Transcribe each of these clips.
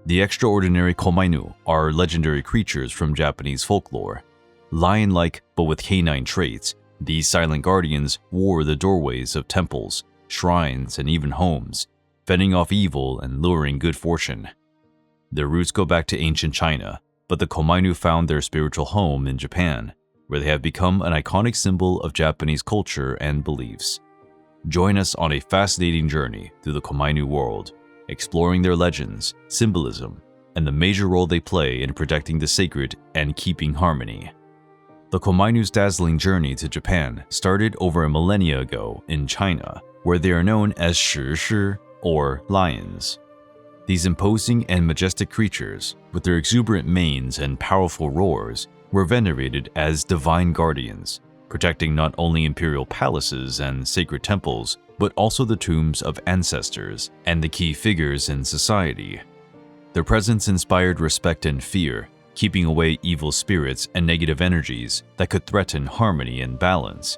The extraordinary Komainu are legendary creatures from Japanese folklore. Lion-like but with canine traits, these silent guardians ward the doorways of temples, shrines, and even homes, fending off evil and luring good fortune. Their roots go back to ancient China, but the Komainu found their spiritual home in Japan, where they have become an iconic symbol of Japanese culture and beliefs. Join us on a fascinating journey through the Komainu world, exploring their legends, symbolism, and the major role they play in protecting the sacred and keeping harmony. The Komainu's dazzling journey to Japan started over a millennia ago in China, where they are known as shi, or lions. These imposing and majestic creatures, with their exuberant manes and powerful roars, were venerated as divine guardians, protecting not only imperial palaces and sacred temples, but also the tombs of ancestors and the key figures in society. Their presence inspired respect and fear, keeping away evil spirits and negative energies that could threaten harmony and balance.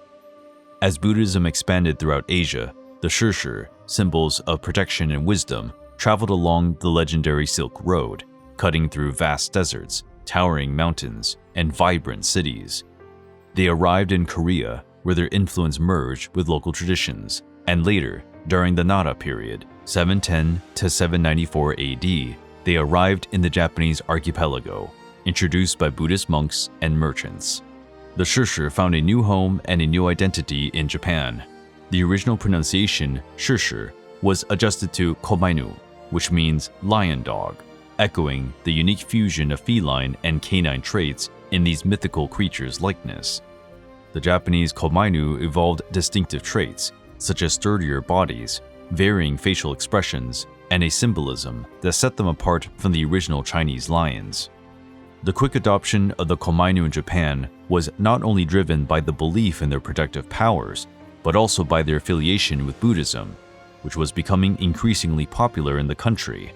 As Buddhism expanded throughout Asia, the shi, symbols of protection and wisdom, traveled along the legendary Silk Road, cutting through vast deserts, towering mountains, and vibrant cities. They arrived in Korea, where their influence merged with local traditions, and later, during the Nara period, 710 to 794 AD, they arrived in the Japanese archipelago, introduced by Buddhist monks and merchants. The shi found a new home and a new identity in Japan. The original pronunciation, shi, was adjusted to Komainu, which means lion dog, echoing the unique fusion of feline and canine traits in these mythical creatures' likeness. The Japanese Komainu evolved distinctive traits, such as sturdier bodies, varying facial expressions, and a symbolism that set them apart from the original Chinese lions. The quick adoption of the Komainu in Japan was not only driven by the belief in their protective powers, but also by their affiliation with Buddhism, which was becoming increasingly popular in the country.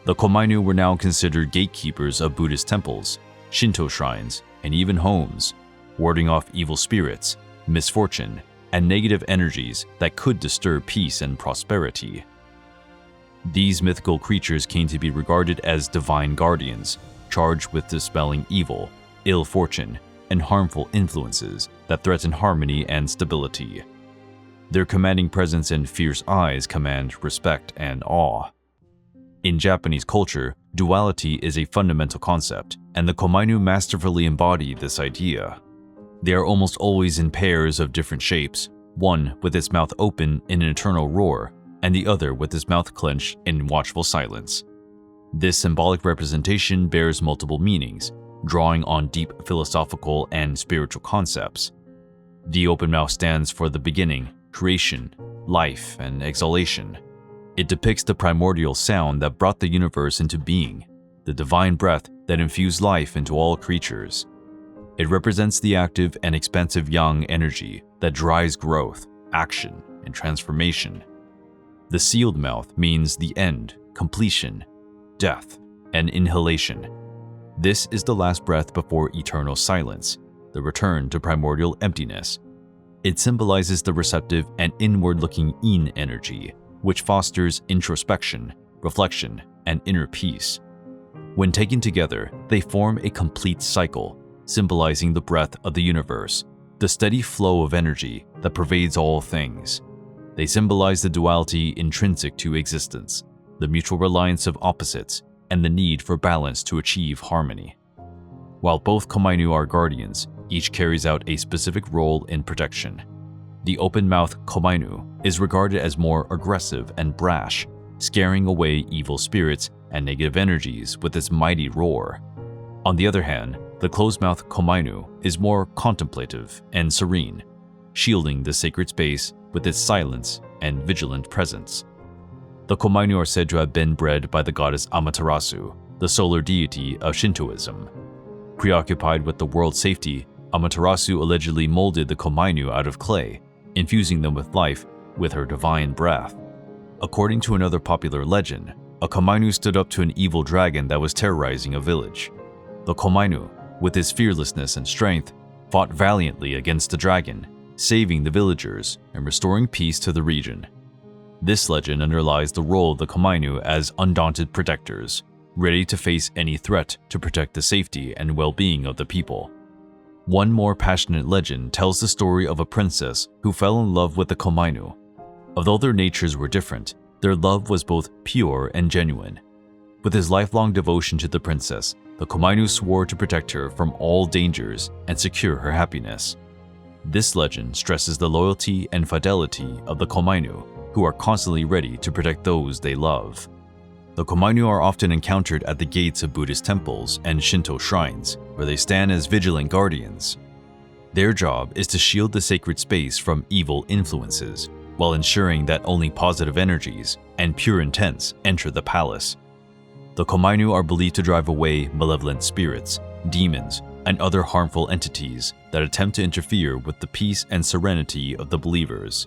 The Komainu were now considered gatekeepers of Buddhist temples, Shinto shrines, and even homes, warding off evil spirits, misfortune, and negative energies that could disturb peace and prosperity. These mythical creatures came to be regarded as divine guardians, charged with dispelling evil, ill fortune, and harmful influences that threaten harmony and stability. Their commanding presence and fierce eyes command respect and awe. In Japanese culture, duality is a fundamental concept, and the Komainu masterfully embody this idea. They are almost always in pairs of different shapes, one with its mouth open in an eternal roar, and the other with its mouth clenched in watchful silence. This symbolic representation bears multiple meanings, drawing on deep philosophical and spiritual concepts. The open mouth stands for the beginning, creation, life, and exhalation. It depicts the primordial sound that brought the universe into being, the divine breath that infused life into all creatures. It represents the active and expansive yang energy that drives growth, action, and transformation. The sealed mouth means the end, completion, death, and inhalation. This is the last breath before eternal silence, the return to primordial emptiness. It symbolizes the receptive and inward-looking yin energy, which fosters introspection, reflection, and inner peace. When taken together, they form a complete cycle, symbolizing the breath of the universe, the steady flow of energy that pervades all things. They symbolize the duality intrinsic to existence, the mutual reliance of opposites, and the need for balance to achieve harmony. While both Komainu are guardians, each carries out a specific role in protection. The open-mouthed Komainu is regarded as more aggressive and brash, scaring away evil spirits and negative energies with its mighty roar. On the other hand, the closed-mouthed Komainu is more contemplative and serene, shielding the sacred space with its silence and vigilant presence. The Komainu are said to have been bred by the goddess Amaterasu, the solar deity of Shintoism. Preoccupied with the world's safety, Amaterasu allegedly molded the Komainu out of clay, infusing them with life with her divine breath. According to another popular legend, a Komainu stood up to an evil dragon that was terrorizing a village. The Komainu, with his fearlessness and strength, fought valiantly against the dragon, saving the villagers and restoring peace to the region. This legend underlies the role of the Komainu as undaunted protectors, ready to face any threat to protect the safety and well-being of the people. One more passionate legend tells the story of a princess who fell in love with the Komainu. Although their natures were different, their love was both pure and genuine. With his lifelong devotion to the princess, the Komainu swore to protect her from all dangers and secure her happiness. This legend stresses the loyalty and fidelity of the Komainu, who are constantly ready to protect those they love. The Komainu are often encountered at the gates of Buddhist temples and Shinto shrines, where they stand as vigilant guardians. Their job is to shield the sacred space from evil influences, while ensuring that only positive energies and pure intents enter the palace. The Komainu are believed to drive away malevolent spirits, demons, and other harmful entities that attempt to interfere with the peace and serenity of the believers.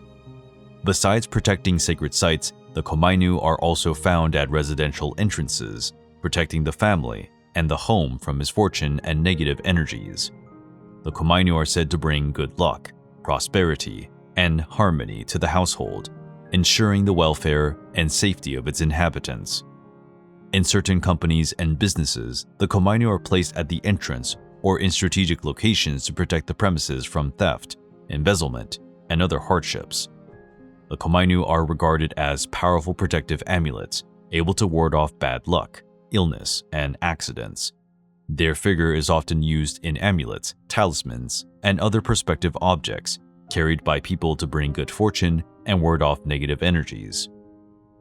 Besides protecting sacred sites, the Komainu are also found at residential entrances, protecting the family and the home from misfortune and negative energies. The Komainu are said to bring good luck, prosperity, and harmony to the household, ensuring the welfare and safety of its inhabitants. In certain companies and businesses, the Komainu are placed at the entrance or in strategic locations to protect the premises from theft, embezzlement, and other hardships. The Komainu are regarded as powerful protective amulets, able to ward off bad luck, illness, and accidents. Their figure is often used in amulets, talismans, and other protective objects carried by people to bring good fortune and ward off negative energies.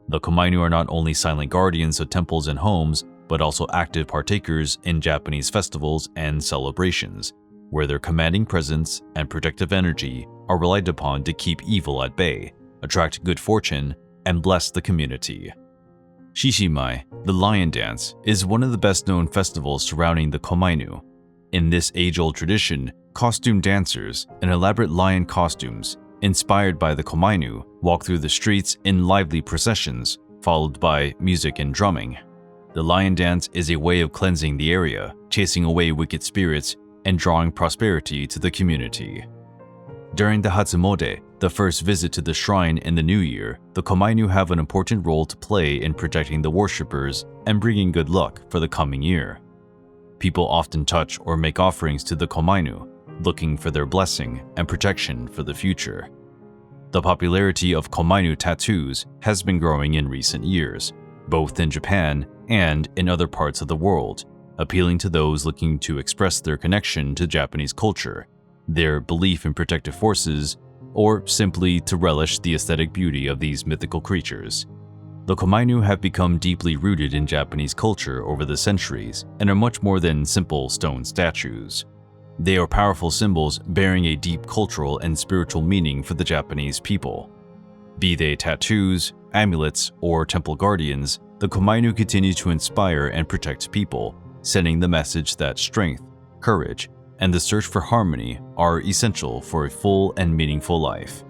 The Komainu are not only silent guardians of temples and homes, but also active partakers in Japanese festivals and celebrations, where their commanding presence and protective energy are relied upon to keep evil at bay, attract good fortune, and bless the community. Shishimai, the lion dance, is one of the best-known festivals surrounding the Komainu. In this age-old tradition, costume dancers in elaborate lion costumes, inspired by the Komainu, walk through the streets in lively processions, followed by music and drumming. The lion dance is a way of cleansing the area, chasing away wicked spirits, and drawing prosperity to the community. During the Hatsumode, the first visit to the shrine in the new year, the Komainu have an important role to play in protecting the worshippers and bringing good luck for the coming year. People often touch or make offerings to the Komainu, looking for their blessing and protection for the future. The popularity of Komainu tattoos has been growing in recent years, both in Japan and in other parts of the world, appealing to those looking to express their connection to Japanese culture, their belief in protective forces, or simply to relish the aesthetic beauty of these mythical creatures. The Komainu have become deeply rooted in Japanese culture over the centuries and are much more than simple stone statues. They are powerful symbols bearing a deep cultural and spiritual meaning for the Japanese people. Be they tattoos, amulets, or temple guardians, the Komainu continue to inspire and protect people, sending the message that strength, courage, and the search for harmony are essential for a full and meaningful life.